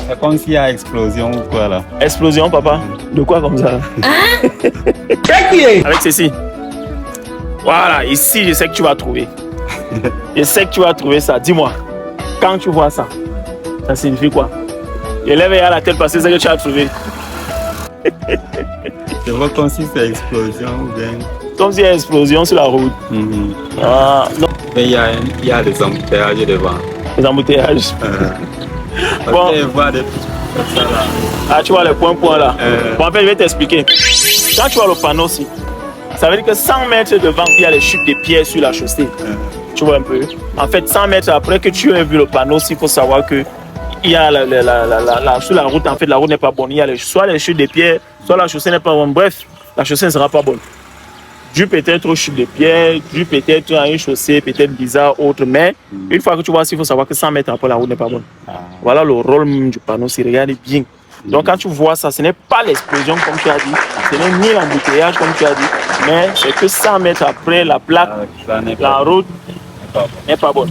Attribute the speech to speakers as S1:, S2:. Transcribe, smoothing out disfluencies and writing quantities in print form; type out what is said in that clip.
S1: C'est comme s'il y a explosion ou quoi là.
S2: Explosion, papa? De quoi comme ça? Avec ceci. Voilà, ici, je sais que tu vas trouver. Je sais que tu vas trouver ça. Dis-moi, quand tu vois ça, ça signifie quoi? Je lève à la tête parce que c'est ce que tu as trouvé.
S1: Je vois comme si c'est explosion ou bien.
S2: Comme s'il y a une explosion sur la route. Ah, non.
S1: Mais il y a des embouteillages devant.
S2: Les embouteillages.
S1: Bon. On voit des trucs comme ça là.
S2: Ah, tu vois les points là. Bon, en fait, je vais t'expliquer. Quand tu vois le panneau aussi, ça veut dire que 100 mètres devant, il y a les chutes de pierres sur la chaussée. Tu vois un peu. En fait, 100 mètres après que tu aies vu le panneau, il faut savoir que il y a sur la route, en fait, la route n'est pas bonne. Il y a soit les chutes de pierres, soit la chaussée n'est pas bonne. Bref, la chaussée ne sera pas bonne. Dû peut-être aux chutes de pierres, dû peut-être à une chaussée peut-être bizarre, autre. Mais une fois que tu vois, il faut savoir que 100 mètres après, la route n'est pas bonne. Voilà le rôle du panneau, c'est regarder bien. Donc quand tu vois ça, ce n'est pas l'explosion comme tu as dit, ce n'est ni l'embouteillage comme tu as dit, mais c'est que 100 mètres après, la plaque, la route n'est pas bonne.